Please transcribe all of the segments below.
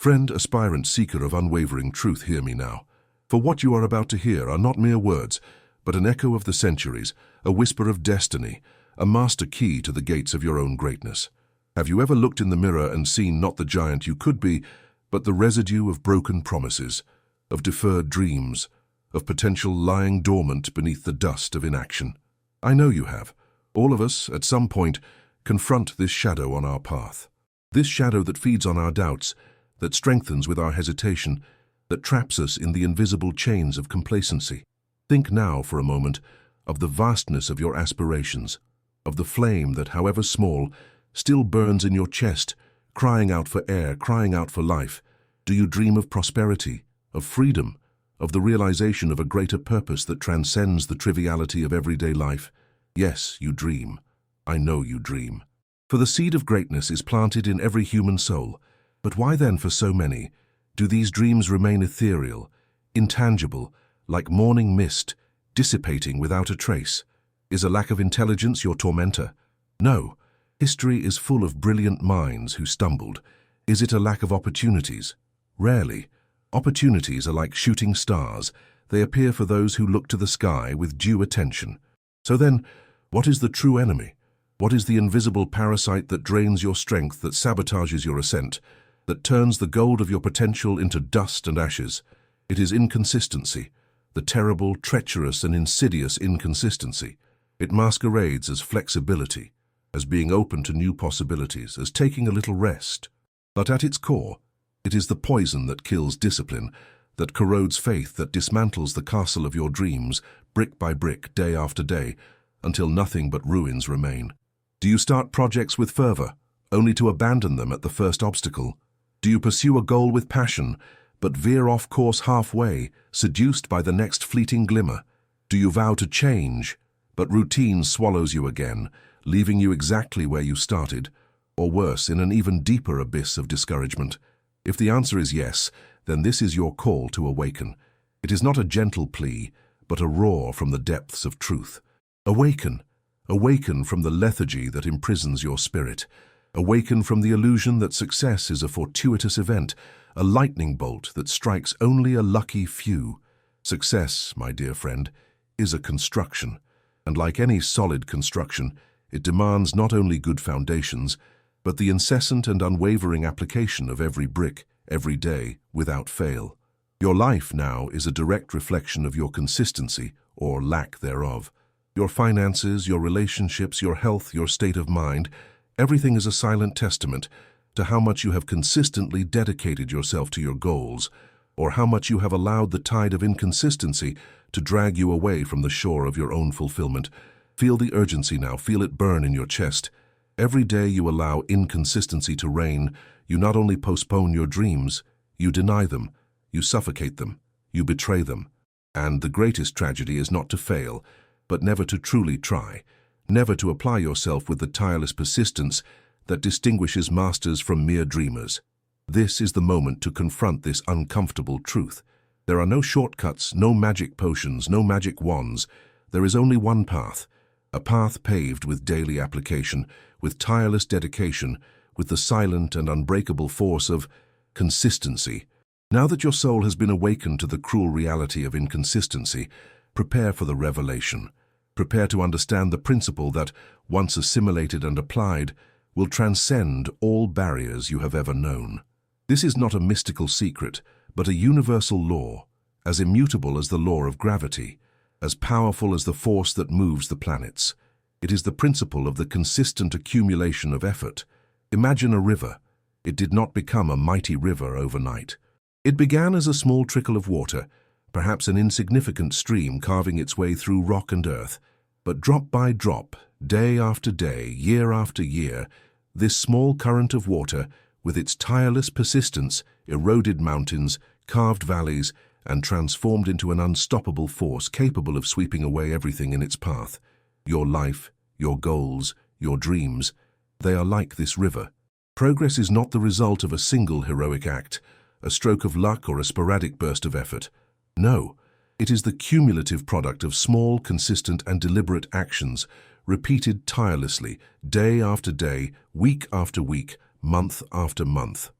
Friend, aspirant, seeker of unwavering truth, hear me now. For what you are about to hear are not mere words, but an echo of the centuries, a whisper of destiny, a master key to the gates of your own greatness. Have you ever looked in the mirror and seen not the giant you could be, but the residue of broken promises, of deferred dreams, of potential lying dormant beneath the dust of inaction? I know you have. All of us, at some point, confront this shadow on our path. This shadow that feeds on our doubts, that strengthens with our hesitation, that traps us in the invisible chains of complacency. Think now, for a moment, of the vastness of your aspirations, of the flame that, however small, still burns in your chest, crying out for air, crying out for life. Do you dream of prosperity, of freedom, of the realization of a greater purpose that transcends the triviality of everyday life? Yes, you dream. I know you dream. For the seed of greatness is planted in every human soul. But why then, for so many, do these dreams remain ethereal, intangible, like morning mist, dissipating without a trace? Is a lack of intelligence your tormentor? No. History is full of brilliant minds who stumbled. Is it a lack of opportunities? Rarely. Opportunities are like shooting stars. They appear for those who look to the sky with due attention. So then, what is the true enemy? What is the invisible parasite that drains your strength, that sabotages your ascent, that turns the gold of your potential into dust and ashes? It is inconsistency, the terrible, treacherous, and insidious inconsistency. It masquerades as flexibility, as being open to new possibilities, as taking a little rest. But at its core, it is the poison that kills discipline, that corrodes faith, that dismantles the castle of your dreams, brick by brick, day after day, until nothing but ruins remain. Do you start projects with fervor, only to abandon them at the first obstacle? Do you pursue a goal with passion, but veer off course halfway, seduced by the next fleeting glimmer? Do you vow to change, but routine swallows you again, leaving you exactly where you started, or worse, in an even deeper abyss of discouragement? If the answer is yes, then this is your call to awaken. It is not a gentle plea, but a roar from the depths of truth. Awaken. Awaken from the lethargy that imprisons your spirit. Awaken from the illusion that success is a fortuitous event, a lightning bolt that strikes only a lucky few. Success, my dear friend, is a construction, and like any solid construction, it demands not only good foundations, but the incessant and unwavering application of every brick, every day, without fail. Your life now is a direct reflection of your consistency, or lack thereof. Your finances, your relationships, your health, your state of mind, everything is a silent testament to how much you have consistently dedicated yourself to your goals, or how much you have allowed the tide of inconsistency to drag you away from the shore of your own fulfillment. Feel the urgency now, feel it burn in your chest. Every day you allow inconsistency to reign, you not only postpone your dreams, you deny them, you suffocate them, you betray them. And the greatest tragedy is not to fail, but never to truly try, never to apply yourself with the tireless persistence that distinguishes masters from mere dreamers. This is the moment to confront this uncomfortable truth. There are no shortcuts, no magic potions, no magic wands. There is only one path, a path paved with daily application, with tireless dedication, with the silent and unbreakable force of consistency. Now that your soul has been awakened to the cruel reality of inconsistency, prepare for the revelation. Prepare to understand the principle that, once assimilated and applied, will transcend all barriers you have ever known. This is not a mystical secret, but a universal law, as immutable as the law of gravity, as powerful as the force that moves the planets. It is the principle of the consistent accumulation of effort. Imagine a river. It did not become a mighty river overnight. It began as a small trickle of water, perhaps an insignificant stream carving its way through rock and earth. But drop by drop, day after day, year after year, this small current of water, with its tireless persistence, eroded mountains, carved valleys, and transformed into an unstoppable force capable of sweeping away everything in its path. Your life, your goals, your dreams, they are like this river. Progress is not the result of a single heroic act, a stroke of luck or a sporadic burst of effort. No, it is the cumulative product of small, consistent, and deliberate actions, repeated tirelessly, day after day, week after week, month after month.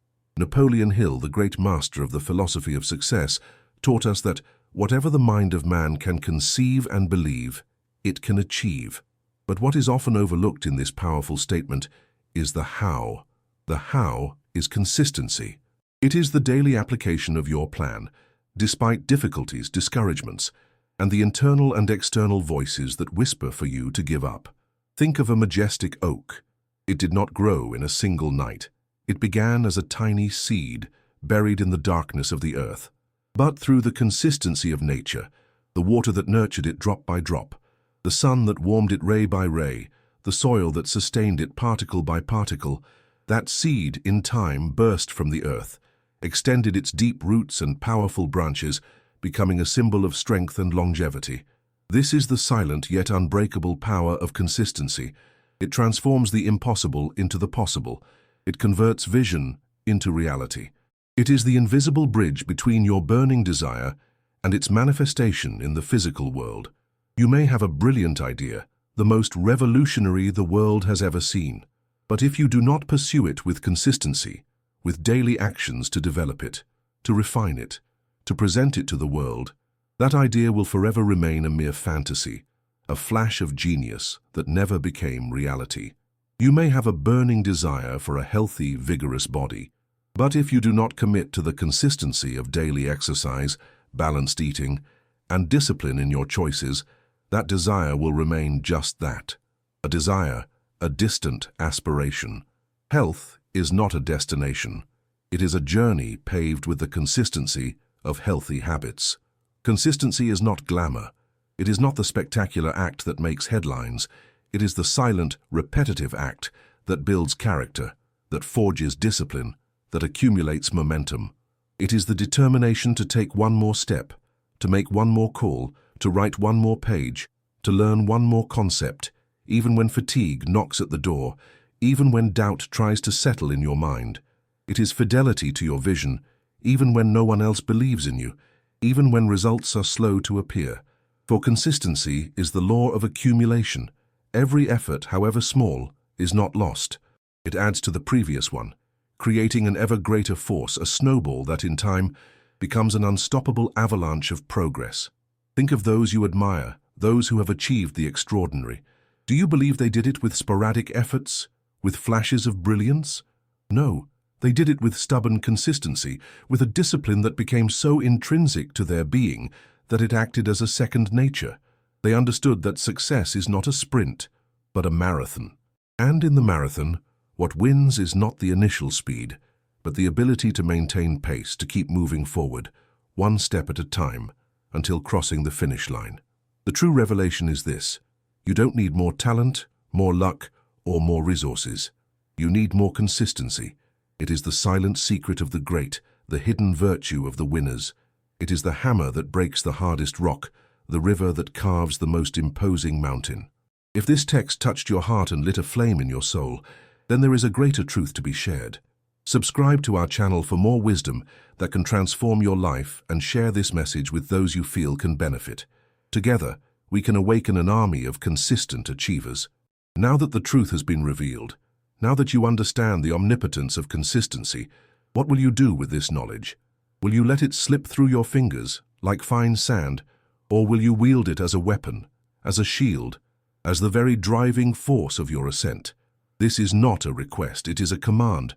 Napoleon Hill, the great master of the philosophy of success, taught us that whatever the mind of man can conceive and believe, it can achieve. But what is often overlooked in this powerful statement is the how. The how is consistency. It is the daily application of your plan, despite difficulties, discouragements, and the internal and external voices that whisper for you to give up. Think of a majestic oak. It did not grow in a single night. It began as a tiny seed buried in the darkness of the earth. But through the consistency of nature, the water that nurtured it drop by drop, the sun that warmed it ray by ray, the soil that sustained it particle by particle, that seed in time burst from the earth, extended its deep roots and powerful branches, becoming a symbol of strength and longevity. This is the silent yet unbreakable power of consistency. It transforms the impossible into the possible. It converts vision into reality. It is the invisible bridge between your burning desire and its manifestation in the physical world. You may have a brilliant idea, the most revolutionary the world has ever seen. But if you do not pursue it with consistency, with daily actions to develop it, to refine it, to present it to the world, that idea will forever remain a mere fantasy, a flash of genius that never became reality. You may have a burning desire for a healthy, vigorous body, but if you do not commit to the consistency of daily exercise, balanced eating, and discipline in your choices, that desire will remain just that, a desire, a distant aspiration. Health is not a destination. It is a journey paved with the consistency of healthy habits. Consistency is not glamour. It is not the spectacular act that makes headlines. It is the silent, repetitive act that builds character, that forges discipline, that accumulates momentum. It is the determination to take one more step, to make one more call, to write one more page, to learn one more concept, even when fatigue knocks at the door, even when doubt tries to settle in your mind. It is fidelity to your vision, even when no one else believes in you, even when results are slow to appear. For consistency is the law of accumulation. Every effort, however small, is not lost. It adds to the previous one, creating an ever greater force, a snowball that in time becomes an unstoppable avalanche of progress. Think of those you admire, those who have achieved the extraordinary. Do you believe they did it with sporadic efforts, with flashes of brilliance? No, they did it with stubborn consistency, with a discipline that became so intrinsic to their being that it acted as a second nature. They understood that success is not a sprint, but a marathon. And in the marathon, what wins is not the initial speed, but the ability to maintain pace, to keep moving forward, one step at a time, until crossing the finish line. The true revelation is this: you don't need more talent, more luck, or more resources. You need more consistency. It is the silent secret of the great, the hidden virtue of the winners. It is the hammer that breaks the hardest rock, the river that carves the most imposing mountain. If this text touched your heart and lit a flame in your soul, then there is a greater truth to be shared. Subscribe to our channel for more wisdom that can transform your life, and share this message with those you feel can benefit. Together, we can awaken an army of consistent achievers. Now that the truth has been revealed, now that you understand the omnipotence of consistency, what will you do with this knowledge? Will you let it slip through your fingers like fine sand, or will you wield it as a weapon, as a shield, as the very driving force of your ascent? This is not a request, it is a command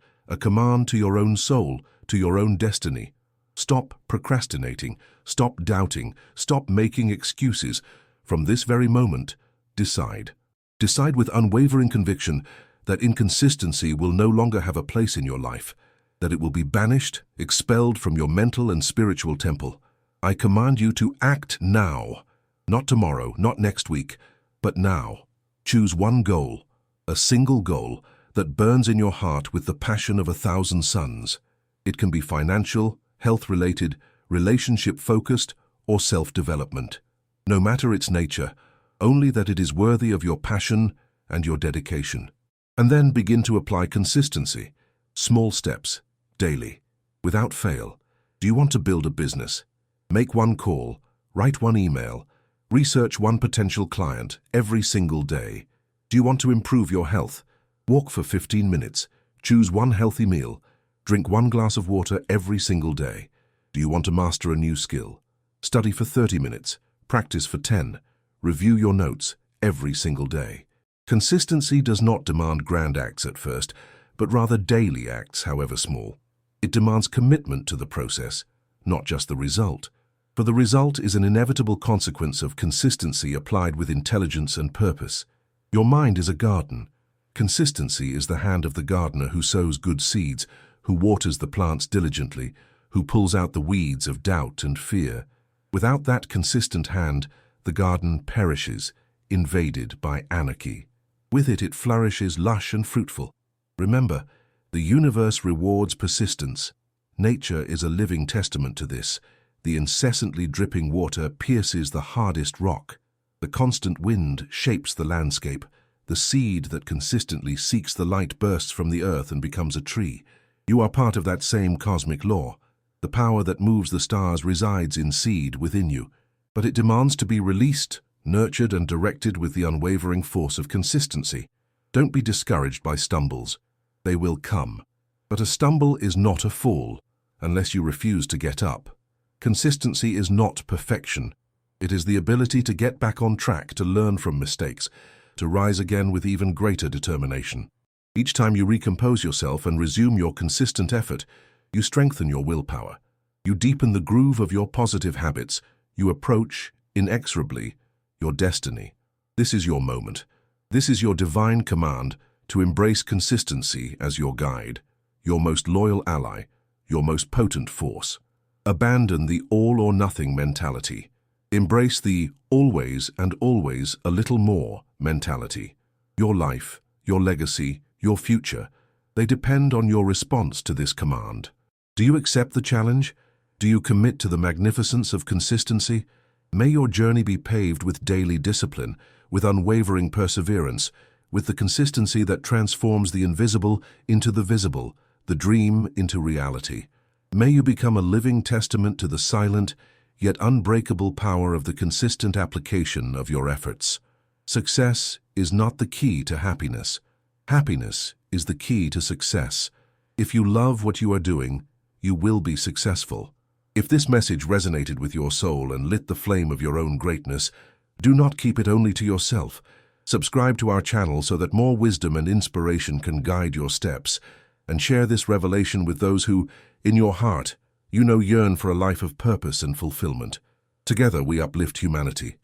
to your own soul, to your own destiny. Stop procrastinating, stop doubting, stop making excuses. From this very moment, decide. Decide with unwavering conviction that inconsistency will no longer have a place in your life, that it will be banished, expelled from your mental and spiritual temple. I command you to act now, not tomorrow, not next week, but now. Choose one goal, a single goal that burns in your heart with the passion of 1,000 suns. It can be financial, health-related, relationship-focused, or self-development. No matter its nature, only that it is worthy of your passion and your dedication. And then begin to apply consistency, small steps, daily, without fail. Do you want to build a business? Make one call, write one email, research one potential client every single day. Do you want to improve your health? Walk for 15 minutes, choose one healthy meal, Drink 1 glass of water every single day. Do you want to master a new skill? Study for 30 minutes, practice for 10. Review your notes every single day. Consistency does not demand grand acts at first, but rather daily acts, however small. It demands commitment to the process, not just the result. For the result is an inevitable consequence of consistency applied with intelligence and purpose. Your mind is a garden. Consistency is the hand of the gardener who sows good seeds, who waters the plants diligently, who pulls out the weeds of doubt and fear. Without that consistent hand, the garden perishes, invaded by anarchy. With it, it flourishes lush and fruitful. Remember, the universe rewards persistence. Nature is a living testament to this. The incessantly dripping water pierces the hardest rock. The constant wind shapes the landscape. The seed that consistently seeks the light bursts from the earth and becomes a tree. You are part of that same cosmic law. The power that moves the stars resides in seed within you, but it demands to be released, nurtured and directed with the unwavering force of consistency. Don't be discouraged by stumbles. They will come. But a stumble is not a fall, unless you refuse to get up. Consistency is not perfection. It is the ability to get back on track, to learn from mistakes, to rise again with even greater determination. Each time you recompose yourself and resume your consistent effort, you strengthen your willpower. You deepen the groove of your positive habits. You approach, inexorably, your destiny. This is your moment. This is your divine command to embrace consistency as your guide, your most loyal ally, your most potent force. Abandon the all-or-nothing mentality. Embrace the always and always a little more mentality. Your life, your legacy, your future, they depend on your response to this command. Do you accept the challenge? Do you commit to the magnificence of consistency? May your journey be paved with daily discipline, with unwavering perseverance, with the consistency that transforms the invisible into the visible, the dream into reality. May you become a living testament to the silent, yet unbreakable power of the consistent application of your efforts. Success is not the key to happiness. Happiness is the key to success. If you love what you are doing, you will be successful. If this message resonated with your soul and lit the flame of your own greatness, do not keep it only to yourself. Subscribe to our channel so that more wisdom and inspiration can guide your steps, and share this revelation with those who, in your heart, yearn for a life of purpose and fulfillment. Together we uplift humanity.